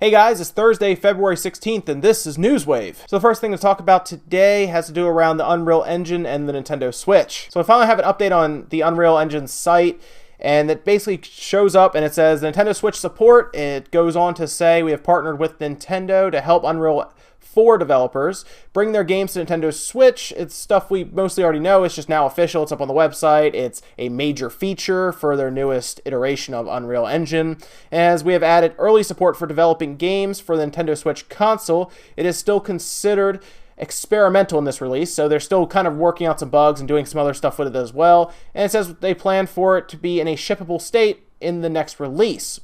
Hey guys, it's Thursday, February 16th, and this is Newswave. So the first thing to talk about today has to do around the Unreal Engine and the Nintendo Switch. So I finally have an update on the Unreal Engine site, and it basically shows up and it says Nintendo Switch support. It goes on to say we have partnered with Nintendo to help Unreal 4 developers bring their games to Nintendo Switch. It's stuff we mostly already know. It's just now official. It's up on the website. It's a major feature for their newest iteration of Unreal Engine. As we have added early support for developing games for the Nintendo Switch console, it is still considered experimental in this release, so they're still kind of working out some bugs and doing some other stuff with it as well. And it says they plan for it to be in a shippable state in the next release.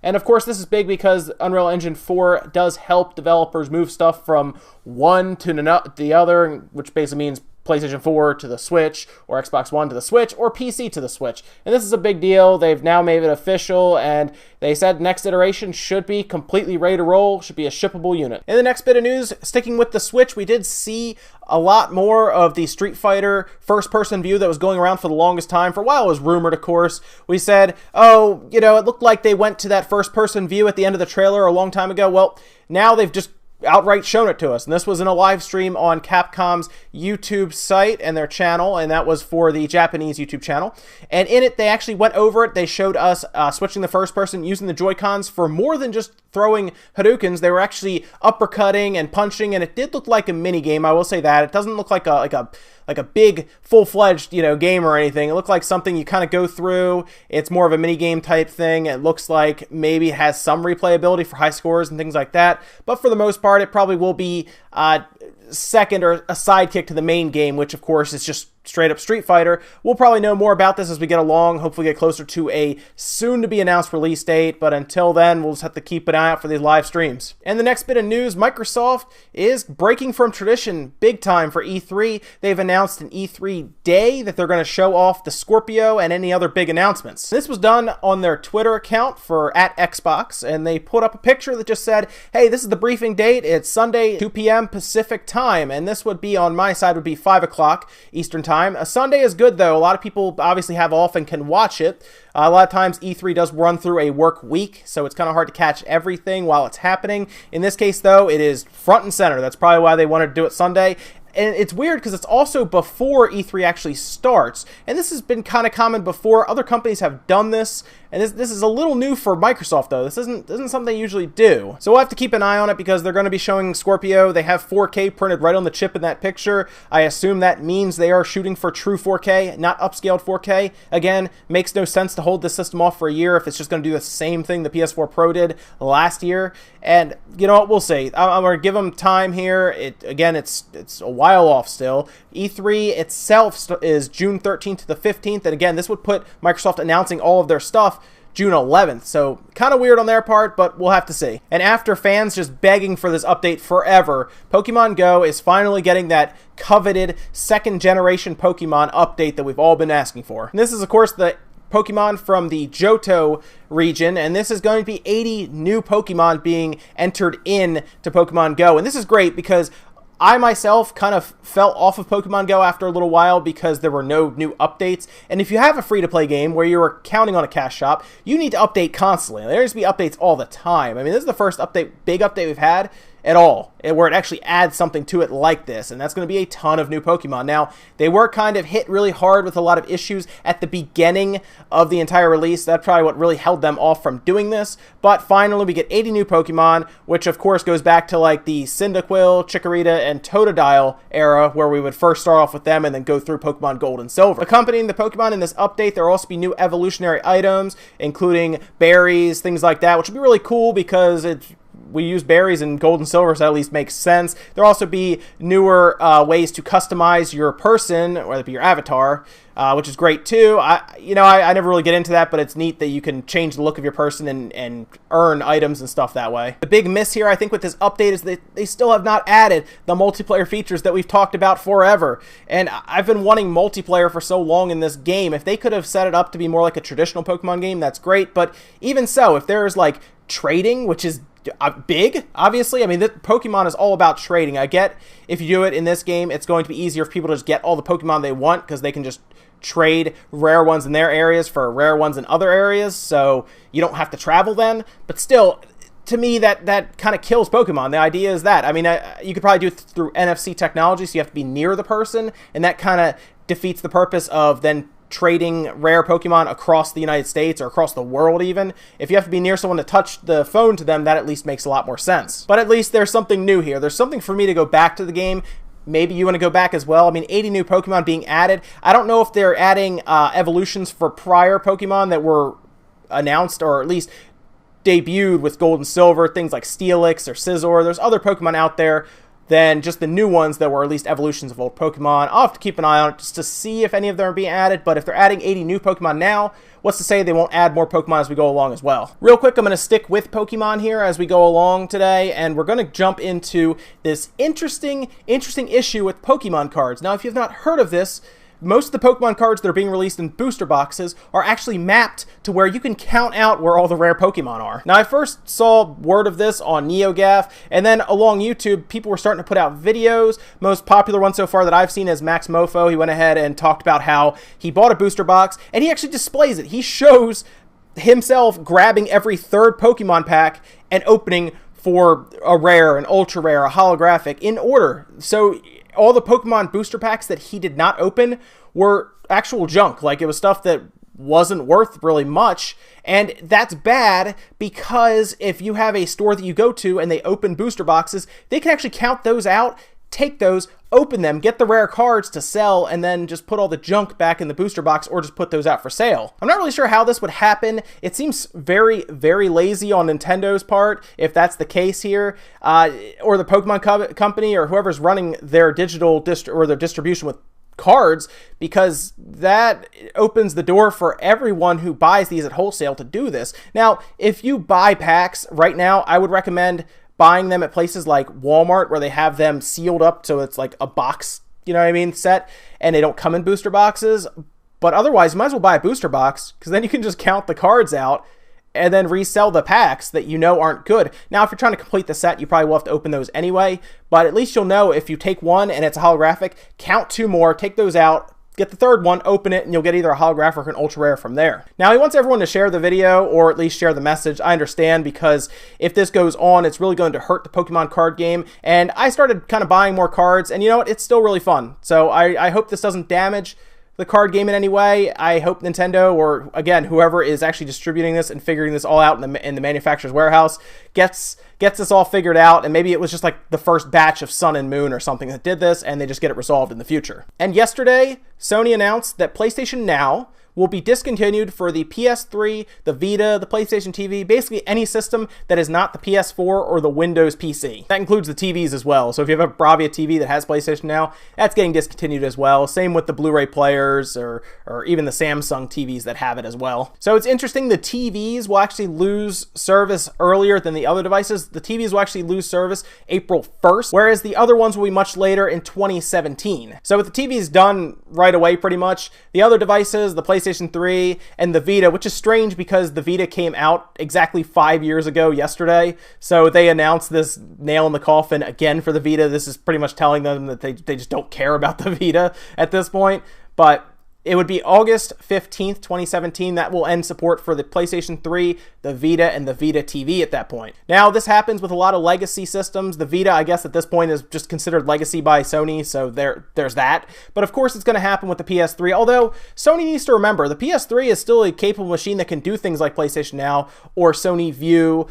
And of course, this is big because Unreal Engine 4 does help developers move stuff from one to the other, which basically means PlayStation 4 to the Switch, or Xbox One to the Switch, or PC to the Switch. And this is a big deal. They've now made it official, and they said next iteration should be completely ready to roll, should be a shippable unit. In the next bit of news, sticking with the Switch, we did see a lot more of the Street Fighter first-person view that was going around for the longest time. For a while, it was rumored, of course. We said, oh, you know, it looked like they went to that first-person view at the end of the trailer a long time ago. Well, now they've just outright shown it to us, and this was in a live stream on Capcom's YouTube site and their channel, and that was for the Japanese YouTube channel. And in it, they actually went over it. They showed us switching the first person using the Joy-Cons for more than just throwing Hadoukens. They were actually uppercutting and punching, and it did look like a mini game. I will say that it doesn't look like a big full-fledged game or anything. It looked like something you kind of go through. It's more of a mini game type thing. It looks like maybe it has some replayability for high scores and things like that, but for the most part it probably will be second or a sidekick to the main game, which of course is just straight up Street Fighter. We'll probably know more about this as we get along, hopefully get closer to a soon to be announced release date, but until then we'll just have to keep an eye out for these live streams. And the next bit of news, Microsoft is breaking from tradition big time for E3. They've announced an E3 day that they're going to show off the Scorpio and any other big announcements. This was done on their Twitter account for @Xbox, and they put up a picture that just said, hey, this is the briefing date. It's Sunday 2 p.m. Pacific time, and this would be on my side would be 5 o'clock Eastern time. A Sunday is good though. A lot of people obviously have off and can watch it. A lot of times E3 does run through a work week, so it's kind of hard to catch everything while it's happening. In this case though, it is front and center. That's probably why they wanted to do it Sunday. And it's weird because it's also before E3 actually starts. And this has been kind of common before. Other companies have done this. And this is a little new for Microsoft, though. This isn't something they usually do. So we'll have to keep an eye on it because they're going to be showing Scorpio. They have 4K printed right on the chip in that picture. I assume that means they are shooting for true 4K, not upscaled 4K. Again, makes no sense to hold this system off for a year if it's just going to do the same thing the PS4 Pro did last year. And you know what? We'll see. I'm going to give them time here. Again, it's a while off still. E3 itself is June 13th to the 15th. And again, this would put Microsoft announcing all of their stuff June 11th, so kind of weird on their part, but we'll have to see. And after fans just begging for this update forever, Pokemon Go is finally getting that coveted second generation Pokemon update that we've all been asking for. And this is of course the Pokemon from the Johto region, and this is going to be 80 new Pokemon being entered in to Pokemon Go. And this is great because I myself kind of fell off of Pokemon Go after a little while because there were no new updates. And if you have a free-to-play game where you're counting on a cash shop, you need to update constantly. There needs to be updates all the time. I mean, this is the first big update we've had at all, where it actually adds something to it like this, and that's going to be a ton of new Pokemon. Now, they were kind of hit really hard with a lot of issues at the beginning of the entire release. That's probably what really held them off from doing this, but finally we get 80 new Pokemon, which of course goes back to like the Cyndaquil, Chikorita, and Totodile era, where we would first start off with them and then go through Pokemon Gold and Silver. Accompanying the Pokemon in this update, there will also be new evolutionary items, including berries, things like that, which would be really cool because we use berries in Gold and Silver, so that at least makes sense. There'll also be newer ways to customize your person, whether it be your avatar, which is great too. I never really get into that, but it's neat that you can change the look of your person and earn items and stuff that way. The big miss here, I think, with this update is that they still have not added the multiplayer features that we've talked about forever. And I've been wanting multiplayer for so long in this game. If they could have set it up to be more like a traditional Pokemon game, that's great. But even so, if there's like trading, which is big, obviously. I mean, Pokemon is all about trading. I get if you do it in this game, it's going to be easier for people to just get all the Pokemon they want because they can just trade rare ones in their areas for rare ones in other areas, so you don't have to travel then. But still, to me, that kind of kills Pokemon. The idea is that, I mean, you could probably do it through NFC technology, so you have to be near the person, and that kind of defeats the purpose of then trading rare Pokemon across the United States or across the world even. If you have to be near someone to touch the phone to them, that at least makes a lot more sense. But at least there's something new here. There's something for me to go back to the game. Maybe you want to go back as well. I mean, 80 new Pokemon being added. I don't know if they're adding evolutions for prior Pokemon that were announced or at least debuted with Gold and Silver, things like Steelix or Scizor. There's other Pokemon out there than just the new ones that were at least evolutions of old Pokemon. I'll have to keep an eye on it just to see if any of them are being added, but if they're adding 80 new Pokemon now, what's to say they won't add more Pokemon as we go along as well. Real quick, I'm going to stick with Pokemon here as we go along today, and we're going to jump into this interesting issue with Pokemon cards. Now, if you've not heard of this, most of the Pokemon cards that are being released in booster boxes are actually mapped to where you can count out where all the rare Pokemon are. Now, I first saw word of this on NeoGAF, and then along YouTube, people were starting to put out videos. Most popular one so far that I've seen is Max Mofo. He went ahead and talked about how he bought a booster box, and he actually displays it. He shows himself grabbing every third Pokemon pack and opening for a rare, an ultra rare, a holographic in order. So all the Pokemon booster packs that he did not open were actual junk. Like, it was stuff that wasn't worth really much. And that's bad because if you have a store that you go to and they open booster boxes, they can actually count those out, take those, open them, get the rare cards to sell, and then just put all the junk back in the booster box or just put those out for sale. I'm not really sure how this would happen. It seems very, very lazy on Nintendo's part, if that's the case here, or the Pokemon company or whoever's running their digital or their distribution with cards, because that opens the door for everyone who buys these at wholesale to do this. Now, if you buy packs right now, I would recommend buying them at places like Walmart where they have them sealed up so it's like a box, you know what I mean, set, and they don't come in booster boxes. But otherwise, you might as well buy a booster box, because then you can just count the cards out and then resell the packs that you know aren't good. Now, if you're trying to complete the set, you probably will have to open those anyway, but at least you'll know if you take one and it's a holographic, count two more, take those out, get the third one, open it, and you'll get either a holographic or an ultra rare from there. Now, he wants everyone to share the video, or at least share the message. I understand, because if this goes on, it's really going to hurt the Pokemon card game. And I started kind of buying more cards, and you know what? It's still really fun. So I hope this doesn't damage the card game in any way. I hope Nintendo, or again, whoever is actually distributing this and figuring this all out in the manufacturer's warehouse, gets this all figured out, and maybe it was just like the first batch of Sun and Moon or something that did this, and they just get it resolved in the future. And yesterday, Sony announced that PlayStation Now will be discontinued for the PS3, the Vita, the PlayStation TV, basically any system that is not the PS4 or the Windows PC. That includes the TVs as well. So if you have a Bravia TV that has PlayStation Now, that's getting discontinued as well. Same with the Blu-ray players or even the Samsung TVs that have it as well. So it's interesting, the TVs will actually lose service earlier than the other devices. The TVs will actually lose service April 1st, whereas the other ones will be much later in 2017. So with the TVs done right away pretty much, the other devices, the PlayStation 3 and the Vita, which is strange because the Vita came out exactly 5 years ago yesterday, so they announced this nail in the coffin again for the Vita. This is pretty much telling them that they just don't care about the Vita at this point. But it would be August 15th, 2017. That will end support for the PlayStation 3, the Vita, and the Vita TV at that point. Now, this happens with a lot of legacy systems. The Vita, I guess, at this point is just considered legacy by Sony, so there's that. But of course, it's going to happen with the PS3, although Sony needs to remember, the PS3 is still a capable machine that can do things like PlayStation Now or Sony View,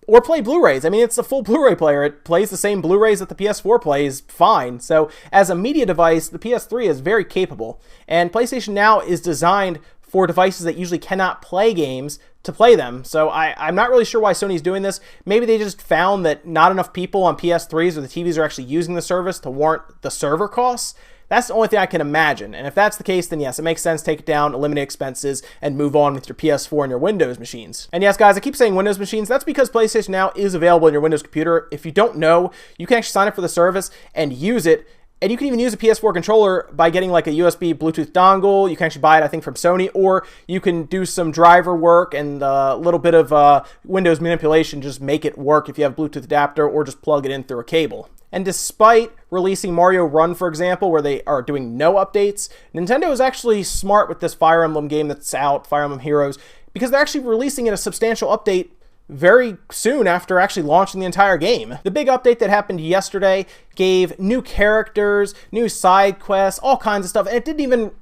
or play Blu-rays. I mean, it's a full Blu-ray player. It plays the same Blu-rays that the PS4 plays fine. So as a media device, the PS3 is very capable. And PlayStation Now is designed for devices that usually cannot play games to play them. So I'm not really sure why Sony's doing this. Maybe they just found that not enough people on PS3s or the TVs are actually using the service to warrant the server costs. That's the only thing I can imagine. And if that's the case, then yes, it makes sense. Take it down, eliminate expenses, and move on with your PS4 and your Windows machines. And yes, guys, I keep saying Windows machines. That's because PlayStation Now is available in your Windows computer. If you don't know, you can actually sign up for the service and use it. And you can even use a PS4 controller by getting like a USB Bluetooth dongle. You can actually buy it, I think, from Sony, or you can do some driver work and a little bit of Windows manipulation, just make it work if you have a Bluetooth adapter, or just plug it in through a cable. And despite releasing Mario Run, for example, where they are doing no updates, Nintendo is actually smart with this Fire Emblem game that's out, Fire Emblem Heroes, because they're actually releasing it a substantial update very soon after actually launching the entire game. The big update that happened yesterday gave new characters, new side quests, all kinds of stuff, and it didn't even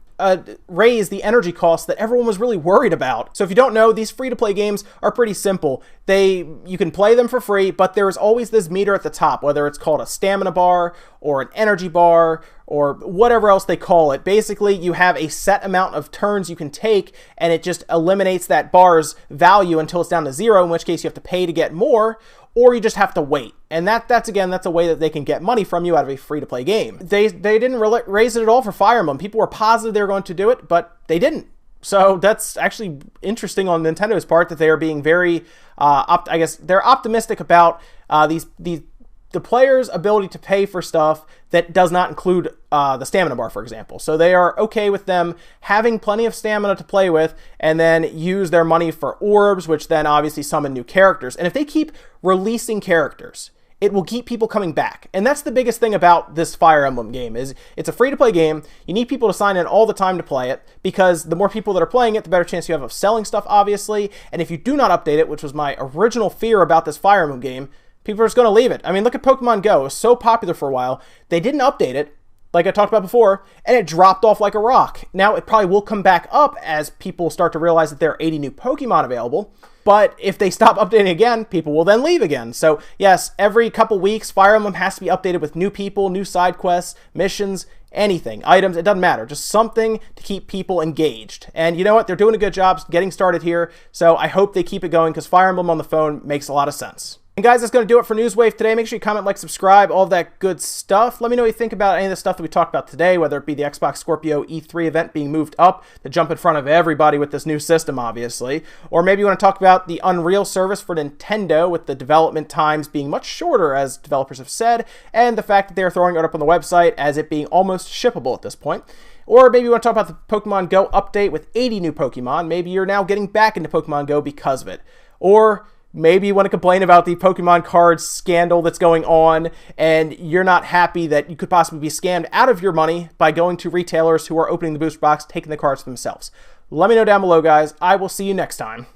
raise the energy costs that everyone was really worried about. So if you don't know, these free-to-play games are pretty simple. You can play them for free, but there is always this meter at the top, whether it's called a stamina bar or an energy bar or whatever else they call it. Basically, you have a set amount of turns you can take, and it just eliminates that bar's value until it's down to 0, in which case you have to pay to get more, or you just have to wait. And that's a way that they can get money from you out of a free-to-play game. They didn't really raise it at all for Fire Emblem. People were positive they were going to do it, but they didn't. So that's actually interesting on Nintendo's part that they are being very, I guess they're optimistic about the player's ability to pay for stuff that does not include the stamina bar, for example. So they are okay with them having plenty of stamina to play with and then use their money for orbs, which then obviously summon new characters. And if they keep releasing characters, it will keep people coming back. And that's the biggest thing about this Fire Emblem game is it's a free-to-play game. You need people to sign in all the time to play it because the more people that are playing it, the better chance you have of selling stuff, obviously. And if you do not update it, which was my original fear about this Fire Emblem game, people are just going to leave it. I mean, look at Pokemon Go. It was so popular for a while. They didn't update it, like I talked about before, and it dropped off like a rock. Now, it probably will come back up as people start to realize that there are 80 new Pokemon available. But if they stop updating again, people will then leave again. So, yes, every couple weeks, Fire Emblem has to be updated with new people, new side quests, missions, anything, items, it doesn't matter. Just something to keep people engaged. And you know what? They're doing a good job getting started here. So I hope they keep it going because Fire Emblem on the phone makes a lot of sense. And guys, that's going to do it for Newswave today. Make sure you comment, like, subscribe, all of that good stuff. Let me know what you think about any of the stuff that we talked about today, whether it be the Xbox Scorpio E3 event being moved up to jump in front of everybody with this new system, obviously. Or maybe you want to talk about the Unreal service for Nintendo with the development times being much shorter, as developers have said, and the fact that they're throwing it up on the website as it being almost shippable at this point. Or maybe you want to talk about the Pokemon Go update with 80 new Pokemon. Maybe you're now getting back into Pokemon Go because of it. Or maybe you want to complain about the Pokemon cards scandal that's going on, and you're not happy that you could possibly be scammed out of your money by going to retailers who are opening the booster box, taking the cards for themselves. Let me know down below, guys. I will see you next time.